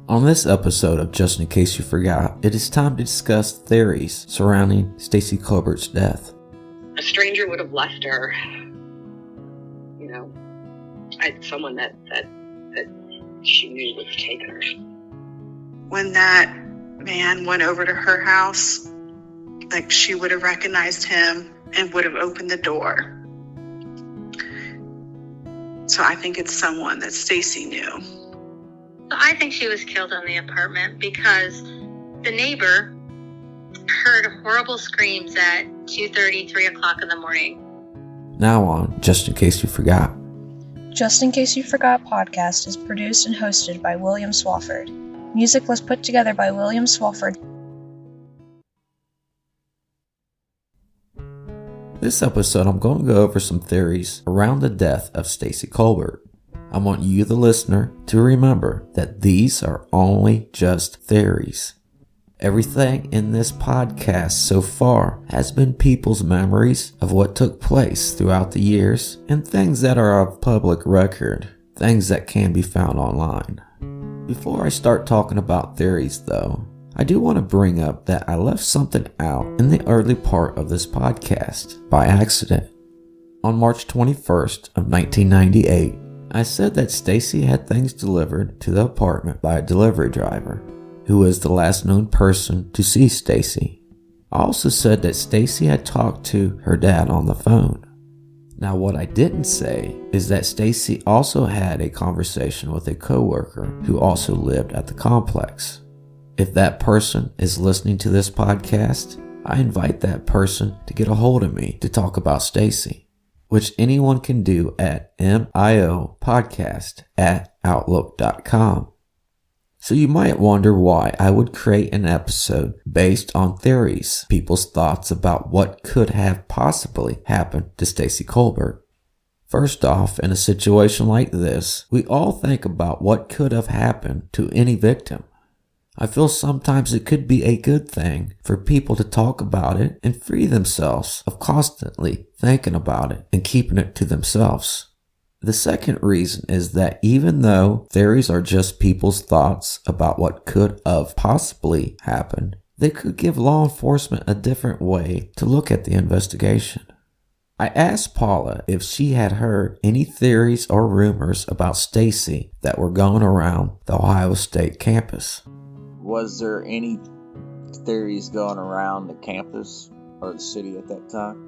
On this episode of Just in Case You Forgot, it is time to discuss theories surrounding Stacey Colbert's death. A stranger would have left her, someone that she knew would have taken her. When that man went over to her house, she would have recognized him and would have opened the door. So I think it's someone that Stacey knew. I think she was killed in the apartment because the neighbor heard horrible screams at 2:30, 3 o'clock in the morning. Now on Just in Case You Forgot. Just in Case You Forgot podcast is produced and hosted by William Swafford. Music was put together by William Swafford. This episode, I'm going to go over some theories around the death of Stacey Colbert. I want you, the listener, to remember that these are only just theories. Everything in this podcast so far has been people's memories of what took place throughout the years and things that are of public record, things that can be found online. Before I start talking about theories, though, I do want to bring up that I left something out in the early part of this podcast by accident. On March 21st of 1998, I said that Stacey had things delivered to the apartment by a delivery driver, who was the last known person to see Stacey. I also said that Stacey had talked to her dad on the phone. Now, what I didn't say is that Stacey also had a conversation with a coworker who also lived at the complex. If that person is listening to this podcast, I invite that person to get a hold of me to talk about Stacey, which anyone can do at miopodcast@outlook.com. So you might wonder why I would create an episode based on theories, people's thoughts about what could have possibly happened to Stacey Colbert. First off, in a situation like this, we all think about what could have happened to any victim. I feel sometimes it could be a good thing for people to talk about it and free themselves of constantly thinking about it and keeping it to themselves. The second reason is that even though theories are just people's thoughts about what could have possibly happened, they could give law enforcement a different way to look at the investigation. I asked Paula if she had heard any theories or rumors about Stacey that were going around the Ohio State campus. Was there any theories going around the campus or the city at that time?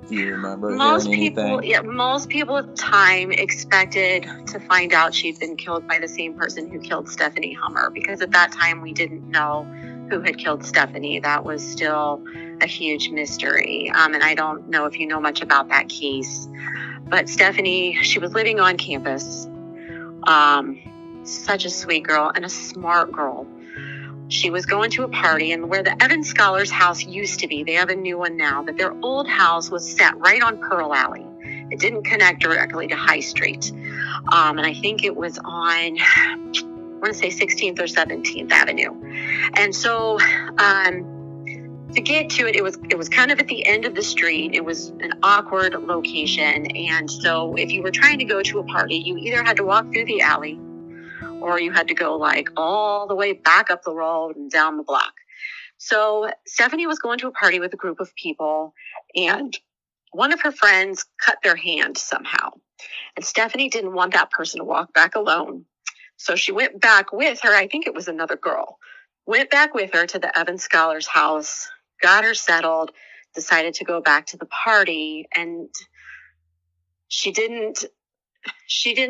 Do you remember Most hearing anything? most people at the time expected to find out she'd been killed by the same person who killed Stephanie Hummer, because at that time we didn't know who had killed Stephanie. That was still a huge mystery. And I don't know if you know much about that case, but Stephanie, she was living on campus. Such a sweet girl and a smart girl. She was going to a party, and where the Evans Scholars house used to be, they have a new one now, but their old house was set right on Pearl Alley. It didn't connect directly to High Street. And I think it was on, I want to say 16th or 17th Avenue. And so to get to it, it was kind of at the end of the street. It was an awkward location. And so if you were trying to go to a party, you either had to walk through the alley, or you had to go all the way back up the road and down the block. So Stephanie was going to a party with a group of people, and one of her friends cut their hand somehow. And Stephanie didn't want that person to walk back alone. So she went back with her. I think it was another girl. Went back with her to the Evans Scholars house, got her settled, decided to go back to the party, and she didn't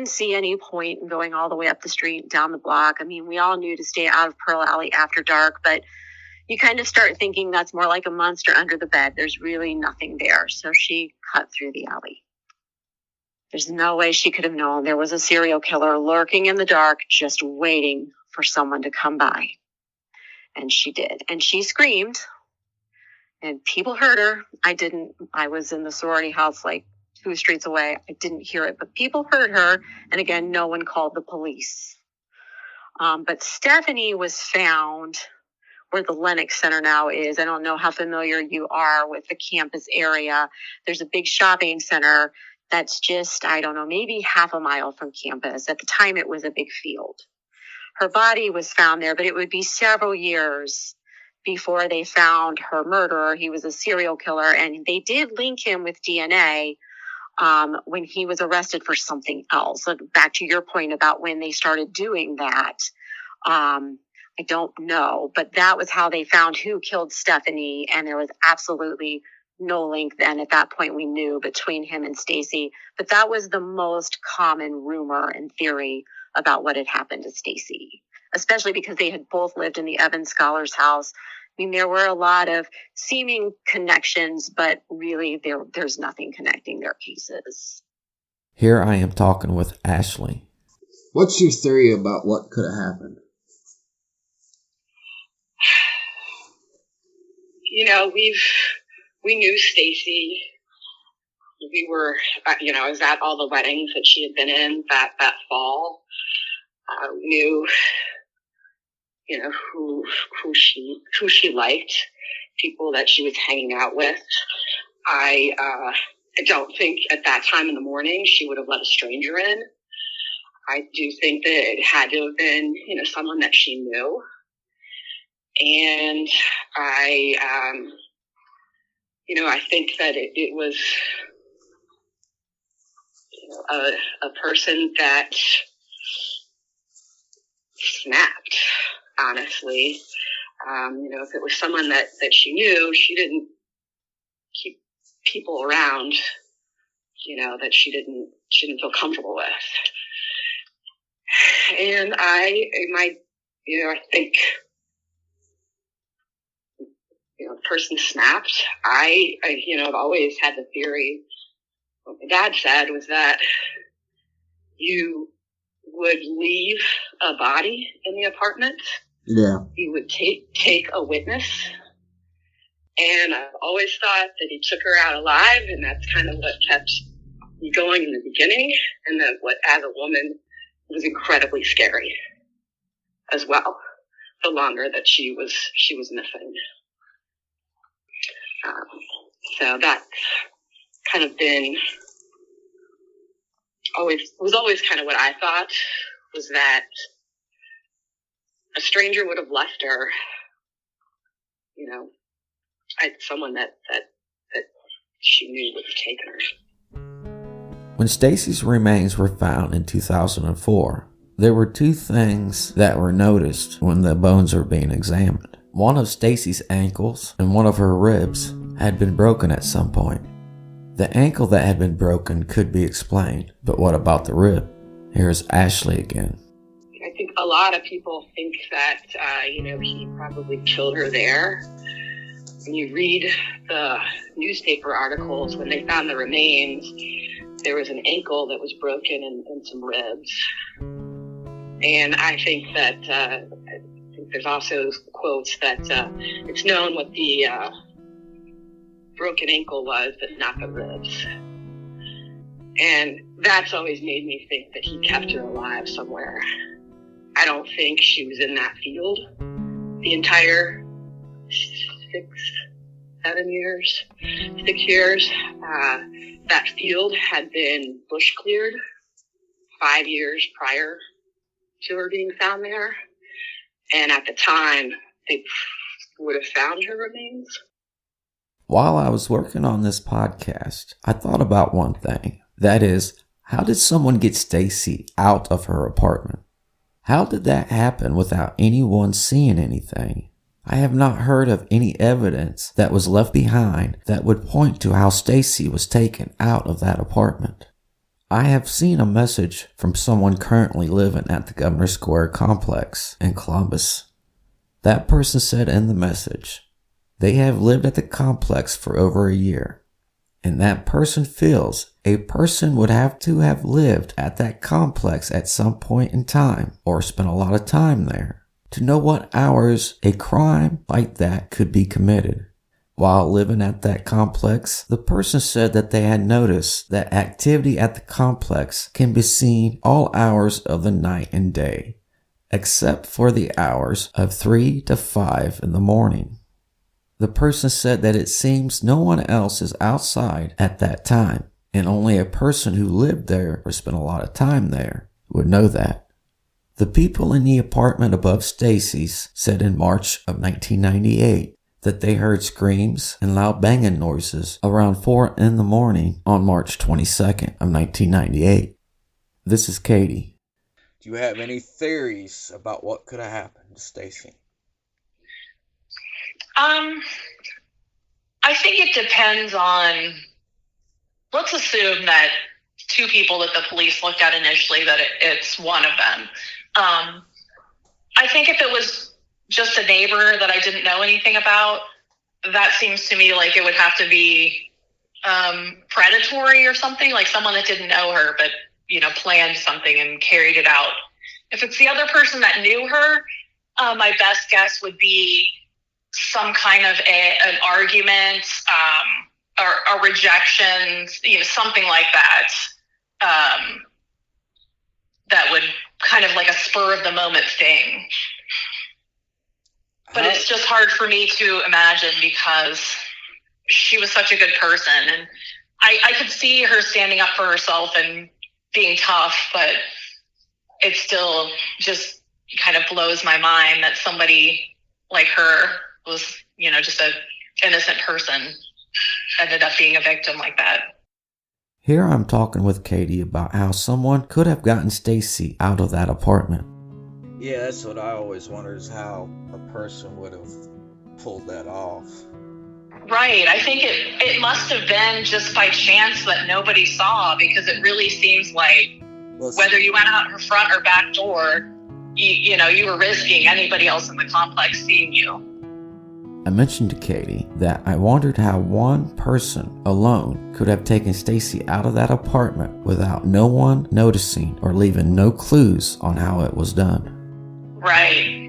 see any point in going all the way up the street, down the block. I mean, we all knew to stay out of Pearl Alley after dark, but you kind of start thinking that's more like a monster under the bed. There's really nothing there. So she cut through the alley. There's no way she could have known there was a serial killer lurking in the dark, just waiting for someone to come by. And she did. And she screamed, and people heard her. I was in the sorority house 2 streets away. I didn't hear it, but people heard her. And again, no one called the police. But Stephanie was found where the Lennox Center now is. I don't know how familiar you are with the campus area. There's a big shopping center that's just, maybe half a mile from campus. At the time, it was a big field. her body was found there, but it would be several years before they found her murderer. He was a serial killer, and they did link him with DNA when he was arrested for something else. So back to your point about when they started doing that, I don't know, but that was how they found who killed Stephanie, and there was absolutely no link then. At that point, we knew between him and Stacey, but that was the most common rumor and theory about what had happened to Stacey, especially because they had both lived in the Evans Scholars house. I mean, there were a lot of seeming connections, but really there's nothing connecting their cases. Here I am talking with Ashley. What's your theory about what could have happened? We knew Stacey. We were, I was at all the weddings that she had been in that fall. We knew, who she liked, people that she was hanging out with. I don't think at that time in the morning she would have let a stranger in. I do think that it had to have been, someone that she knew. And I think that it was, a person that snapped, honestly. If it was someone that she knew, she didn't keep people around, that she didn't feel comfortable with. And I think, the person snapped. I've always had the theory, what my dad said was that you would leave a body in the apartment. Yeah. You would take a witness. And I've always thought that he took her out alive, and that's kind of what kept me going in the beginning. And that what, as a woman, was incredibly scary as well, the longer that she was missing. So that's kind of been always kind of what I thought, was that a stranger would have left her, someone that she knew would have taken her. When Stacey's remains were found in 2004, there were two things that were noticed when the bones were being examined. One of Stacey's ankles and one of her ribs had been broken at some point. The ankle that had been broken could be explained, but what about the rib? Here's Ashley again. I think a lot of people think that, he probably killed her there. When you read the newspaper articles, when they found the remains, there was an ankle that was broken and some ribs. And I think that there's also quotes that it's known what the broken ankle was, but not the ribs. And that's always made me think that he kept her alive somewhere. I don't think she was in that field the entire 6 years. That field had been bush cleared 5 years prior to her being found there. And at the time, they would have found her remains. While I was working on this podcast, I thought about one thing. That is, how did someone get Stacey out of her apartment? How did that happen without anyone seeing anything? I have not heard of any evidence that was left behind that would point to how Stacey was taken out of that apartment. I have seen a message from someone currently living at the Governor Square complex in Columbus. That person said in the message, they have lived at the complex for over a year. And that person feels a person would have to have lived at that complex at some point in time or spent a lot of time there to know what hours a crime like that could be committed. While living at that complex, the person said that they had noticed that activity at the complex can be seen all hours of the night and day, except for the hours of 3 to 5 in the morning. The person said that it seems no one else is outside at that time, and only a person who lived there or spent a lot of time there would know that. The people in the apartment above Stacey's said in March of 1998 that they heard screams and loud banging noises around 4 in the morning on March 22nd of 1998. This is Katie. Do you have any theories about what could have happened to Stacey? I think it depends on, let's assume that two people that the police looked at initially, that it's one of them. I think if it was just a neighbor that I didn't know anything about, that seems to me like it would have to be predatory or something, like someone that didn't know her but, planned something and carried it out. If it's the other person that knew her, my best guess would be some kind of an argument or rejection, something like that. That would kind of like a spur of the moment thing. But it's just hard for me to imagine because she was such a good person. And I could see her standing up for herself and being tough, but it still just kind of blows my mind that somebody like her was, just an innocent person ended up being a victim like that. Here I'm talking with Katie about how someone could have gotten Stacey out of that apartment. Yeah, that's what I always wonder, is how a person would have pulled that off. Right. I think it must have been just by chance that nobody saw, because it really seems like whether you went out her front or back door, you were risking anybody else in the complex seeing you. I mentioned to Katie that I wondered how one person alone could have taken Stacey out of that apartment without no one noticing or leaving no clues on how it was done. Right.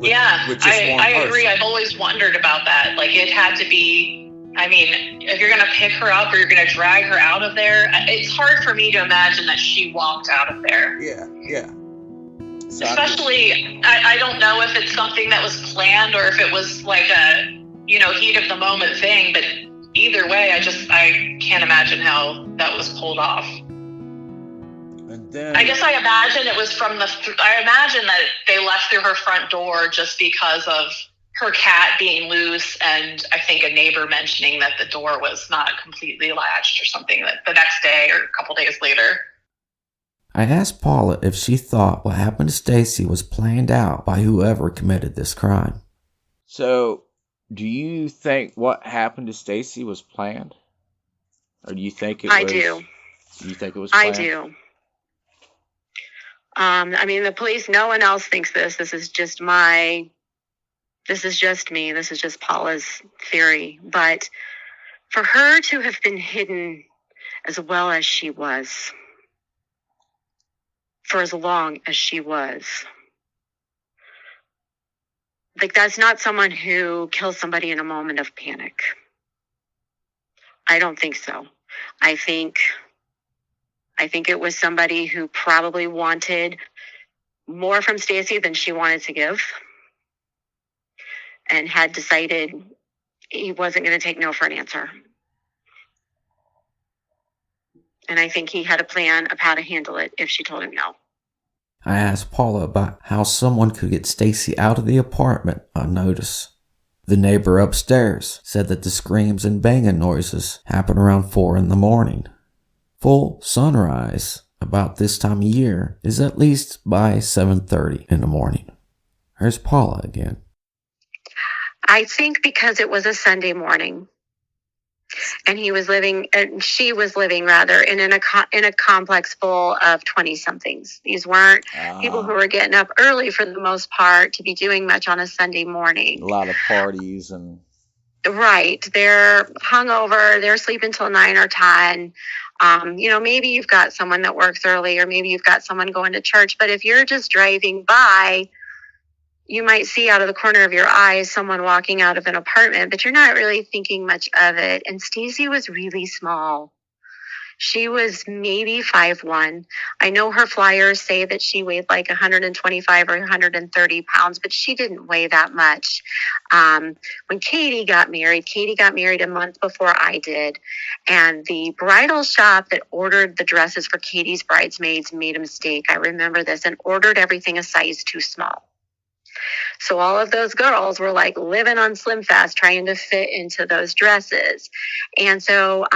I agree. I've always wondered about that. Like, it had to be, if you're going to pick her up or you're going to drag her out of there, it's hard for me to imagine that she walked out of there. Yeah. So especially, I don't know if it's something that was planned or if it was like a, heat of the moment thing, but either way, I can't imagine how that was pulled off. And then, I guess I imagine it was I imagine that they left through her front door just because of her cat being loose, and I think a neighbor mentioning that the door was not completely latched or something, that the next day or a couple days later. I asked Paula if she thought what happened to Stacey was planned out by whoever committed this crime. So, do you think what happened to Stacey was planned? Or do you think it was... I do. You think it was planned? I do. The police, no one else thinks this. This is just me. This is just Paula's theory. But for her to have been hidden as well as she was, for as long as she was, like, that's not someone who kills somebody in a moment of panic. I don't think so. I think it was somebody who probably wanted more from Stacey than she wanted to give, and had decided he wasn't going to take no for an answer. And I think he had a plan of how to handle it if she told him no. I asked Paula about how someone could get Stacey out of the apartment unnoticed. The neighbor upstairs said that the screams and banging noises happened around 4 in the morning. Full sunrise about this time of year is at least by 7:30 in the morning. Here's Paula again. I think because it was a Sunday morning, and she was living in a complex full of 20-somethings. These weren't people who were getting up early for the most part to be doing much on a Sunday morning. A lot of parties and... Right. They're hungover. They're sleeping till 9 or 10. Maybe you've got someone that works early, or maybe you've got someone going to church. But if you're just driving by, you might see out of the corner of your eye someone walking out of an apartment, but you're not really thinking much of it. And Stacey was really small. She was maybe 5'1". I know her flyers say that she weighed like 125 or 130 pounds, but she didn't weigh that much. When Katie got married a month before I did, and the bridal shop that ordered the dresses for Katie's bridesmaids made a mistake. I remember this, and ordered everything a size too small. So all of those girls were like living on Slim Fast trying to fit into those dresses. And so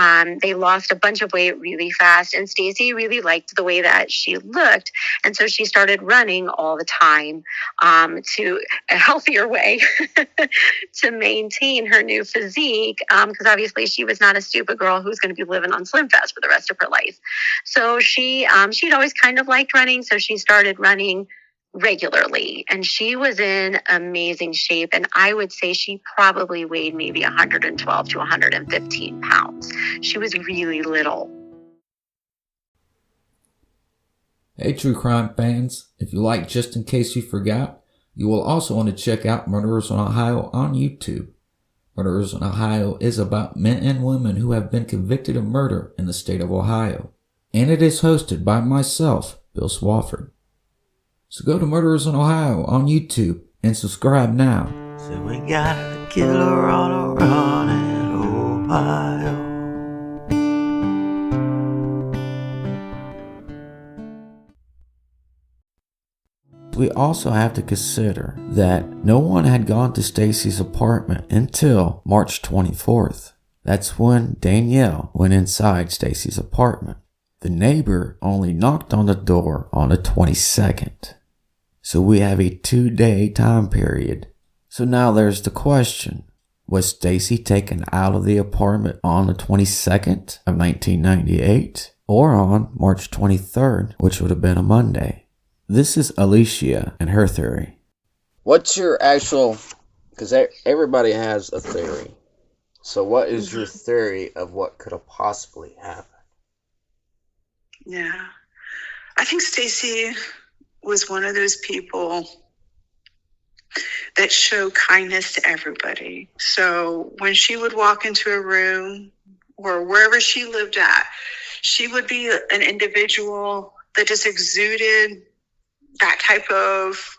they lost a bunch of weight really fast. And Stacey really liked the way that she looked. And so she started running all the time to a healthier way to maintain her new physique. Because obviously she was not a stupid girl who's going to be living on Slim Fast for the rest of her life. So she'd always kind of liked running. So she started running regularly, and she was in amazing shape, and I would say she probably weighed maybe 112 to 115 pounds. She was really little. Hey true crime fans, if you like Just In Case You Forgot, you will also want to check out Murderers in Ohio on YouTube. Murderers in Ohio is about men and women who have been convicted of murder in the state of Ohio, and it is hosted by myself, Bill Swafford. So go to Murderers in Ohio on YouTube and subscribe now. So we got a killer on a run in Ohio. We also have to consider that no one had gone to Stacey's apartment until March 24th. That's when Danielle went inside Stacey's apartment. The neighbor only knocked on the door on the 22nd. So we have a 2-day time period. So now there's the question. Was Stacey taken out of the apartment on the 22nd of 1998 or on March 23rd, which would have been a Monday? This is Alicia and her theory. What's your actual, because everybody has a theory. So what is your theory of what could have possibly happened? Yeah. I think Stacey was one of those people that show kindness to everybody. So when she would walk into a room or wherever she lived at, she would be an individual that just exuded that type of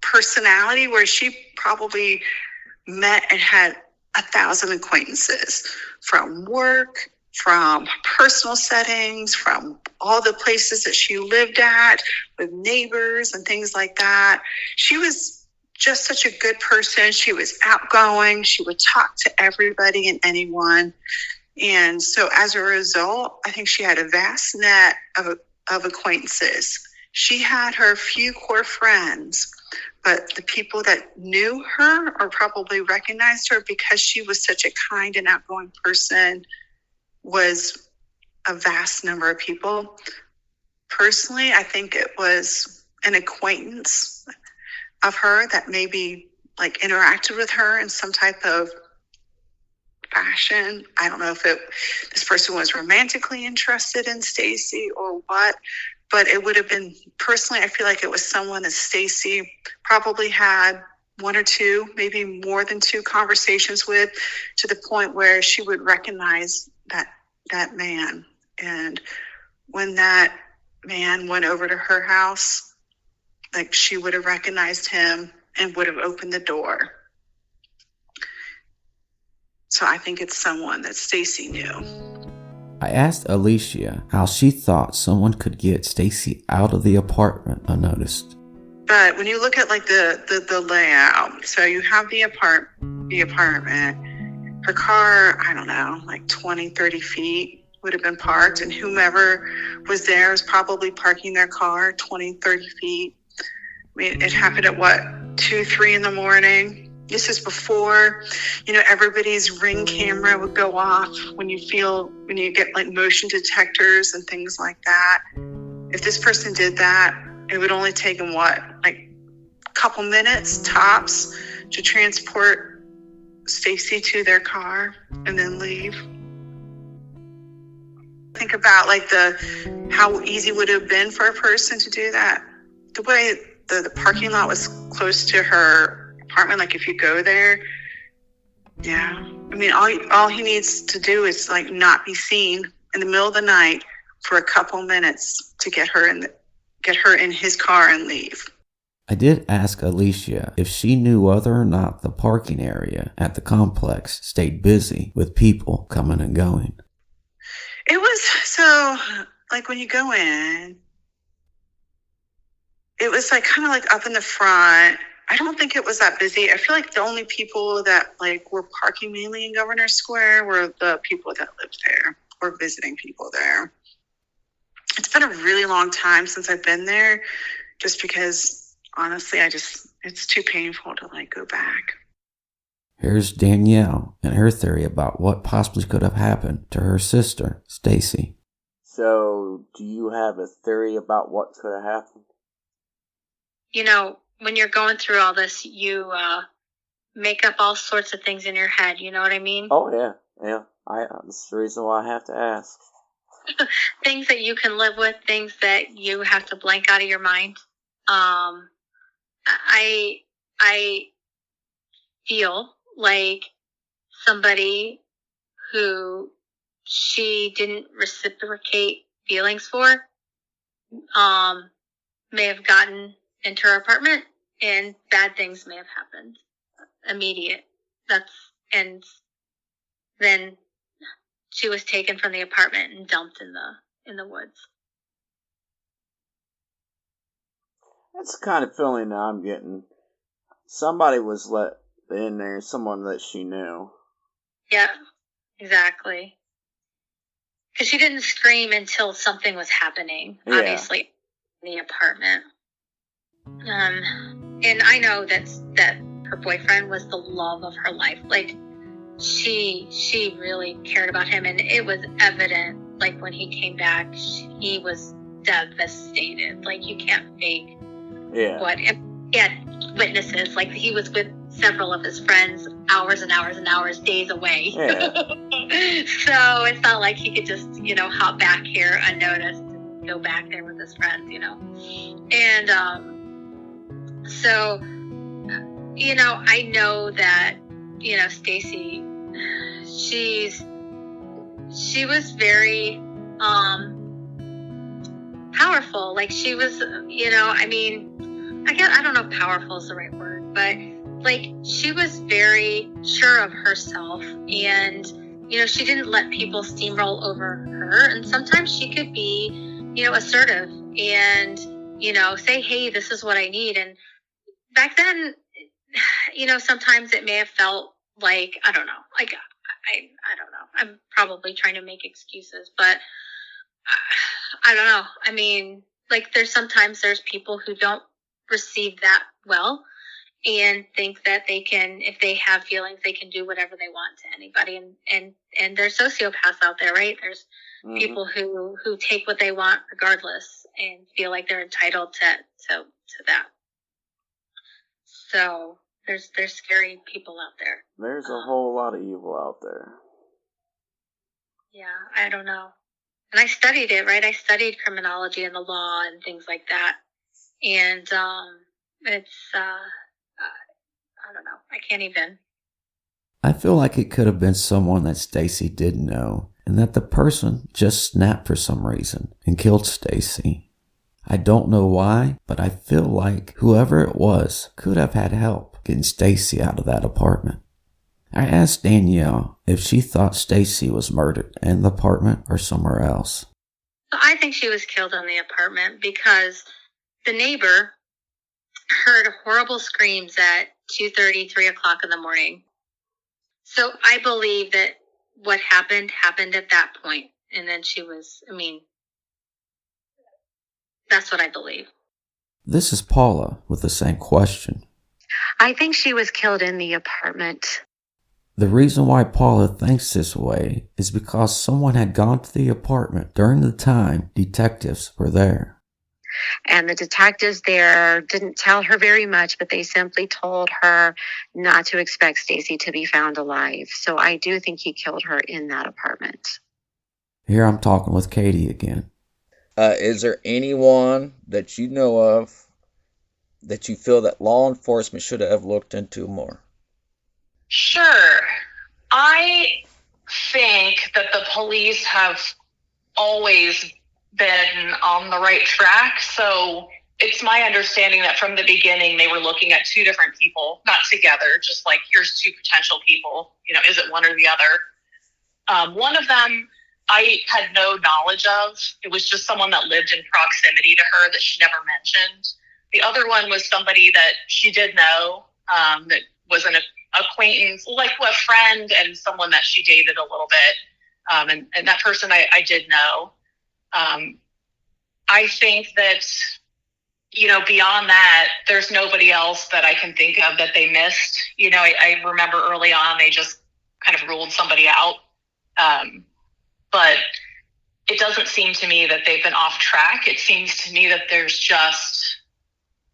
personality where she probably met and had 1,000 acquaintances from work, from personal settings, from all the places that she lived at with neighbors and things like that. She was just such a good person. She was outgoing. She would talk to everybody and anyone. And so as a result, I think she had a vast net of acquaintances. She had her few core friends, but the people that knew her or probably recognized her because she was such a kind and outgoing person was a vast number of people. Personally, I think it was an acquaintance of her that maybe like interacted with her in some type of fashion. I don't know if this person was romantically interested in Stacey or what, but it would have been, personally, I feel like it was someone that Stacey probably had one or two, maybe more than two conversations with, to the point where she would recognize that man. And when that man went over to her house, like she would have recognized him and would have opened the door. So I think it's someone that Stacey knew. I asked Alicia how she thought someone could get Stacey out of the apartment unnoticed. But when you look at like the layout, so you have the apartment, her car, I don't know, like 20, 30 feet would have been parked, and whomever was there was probably parking their car 20, 30 feet. I mean, it happened at 2, 3 in the morning. This is before, everybody's Ring camera would go off when you get like motion detectors and things like that. If this person did that, it would only take them like a couple minutes tops to transport Stacey to their car and then leave. Think about like how easy would it have been for a person to do that. The way the parking lot was close to her apartment, like if you go there, yeah. I mean, all he needs to do is like not be seen in the middle of the night for a couple minutes to get her in his car and leave. I did ask Alicia if she knew whether or not the parking area at the complex stayed busy with people coming and going. It was so, like, when you go in, it was like kind of like up in the front. I don't think it was that busy. I feel like the only people that like were parking mainly in Governor Square were the people that lived there or visiting people there. It's been a really long time since I've been there, just because honestly, it's too painful to like go back. Here's Danielle and her theory about what possibly could have happened to her sister, Stacey. So, do you have a theory about what could have happened? You know, when you're going through all this, you make up all sorts of things in your head. You know what I mean? Oh, yeah. That's the reason why I have to ask. Things that you can live with, things that you have to blank out of your mind. I feel like somebody who she didn't reciprocate feelings for may have gotten into her apartment and bad things may have happened. Immediate. And then she was taken from the apartment and dumped in the woods. That's the kind of feeling that I'm getting. Somebody was let in there, someone that she knew. Yeah, exactly. Because she didn't scream until something was happening, obviously, in the apartment. And I know that her boyfriend was the love of her life. Like, she really cared about him, and it was evident, like, when he came back, he was devastated. Like, you can't fake what. He had witnesses. Like, he was with several of his friends hours and hours and hours, days away. Yeah. So it's not like he could just, hop back here unnoticed and go back there with his friends, And so, I know that, Stacey, she was very powerful. Like, she was, I don't know if powerful is the right word, but like, she was very sure of herself, and she didn't let people steamroll over her. And sometimes she could be assertive and say, hey, this is what I need. And back then, sometimes it may have felt like, I don't know, like, I don't know, I'm probably trying to make excuses, but I don't know. I mean, like, there's people who don't receive that well and think that they can, if they have feelings, they can do whatever they want to anybody. And there's sociopaths out there, right? There's people who take what they want regardless and feel like they're entitled to that. So there's scary people out there. There's a whole lot of evil out there. Yeah, I don't know. And I studied it, right? I studied criminology and the law and things like that. And it's, I don't know. I can't even. I feel like it could have been someone that Stacey didn't know, and that the person just snapped for some reason and killed Stacey. I don't know why, but I feel like whoever it was could have had help getting Stacey out of that apartment. I asked Danielle if she thought Stacey was murdered in the apartment or somewhere else. I think she was killed in the apartment because the neighbor heard horrible screams at 2:30, 3 o'clock in the morning. So I believe that what happened at that point. And then she was, that's what I believe. This is Paula with the same question. I think she was killed in the apartment. The reason why Paula thinks this way is because someone had gone to the apartment during the time detectives were there. And the detectives there didn't tell her very much, but they simply told her not to expect Stacey to be found alive. So I do think he killed her in that apartment. Here I'm talking with Katie again. Is there anyone that you know of that you feel that law enforcement should have looked into more? Sure. I think that the police have always been on the right track. So it's my understanding that from the beginning, they were looking at two different people, not together, just like, here's two potential people, is it one or the other? One of them I had no knowledge of. It was just someone that lived in proximity to her that she never mentioned. The other one was somebody that she did know, that was an acquaintance, like a friend and someone that she dated a little bit. And that person I did know. I think that, beyond that, there's nobody else that I can think of that they missed. I remember early on, they just kind of ruled somebody out. But it doesn't seem to me that they've been off track. It seems to me that there's just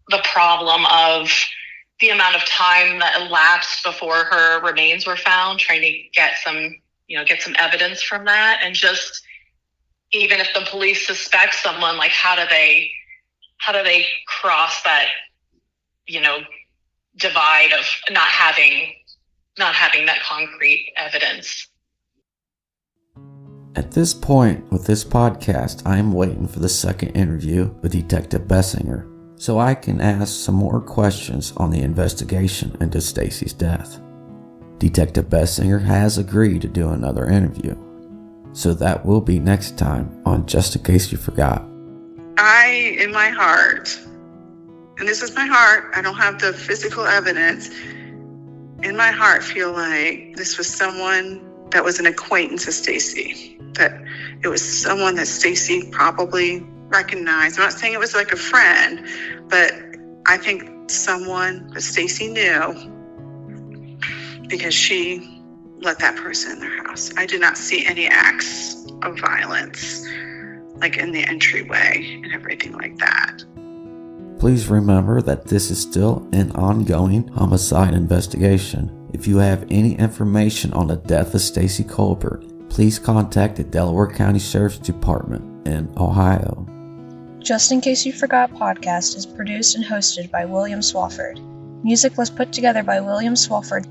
the problem of the amount of time that elapsed before her remains were found, trying to get some evidence from that. And just, even if the police suspect someone, like, how do they cross that, divide of not having that concrete evidence? At this point with this podcast, I am waiting for the second interview with Detective Bessinger so I can ask some more questions on the investigation into Stacey's death. Detective Bessinger has agreed to do another interview, so that will be next time on Just in Case You Forgot. I, in my heart, and this is my heart, I don't have the physical evidence, in my heart feel like this was someone that was an acquaintance of Stacey, that it was someone that Stacey probably recognized. I'm not saying it was like a friend, but I think someone that Stacey knew because she let that person in their house. I did not see any acts of violence, like in the entryway and everything like that. Please remember that this is still an ongoing homicide investigation. If you have any information on the death of Stacey Colbert, please contact the Delaware County Sheriff's Department in Ohio. Just in Case You Forgot podcast is produced and hosted by William Swafford. Music was put together by William Swafford.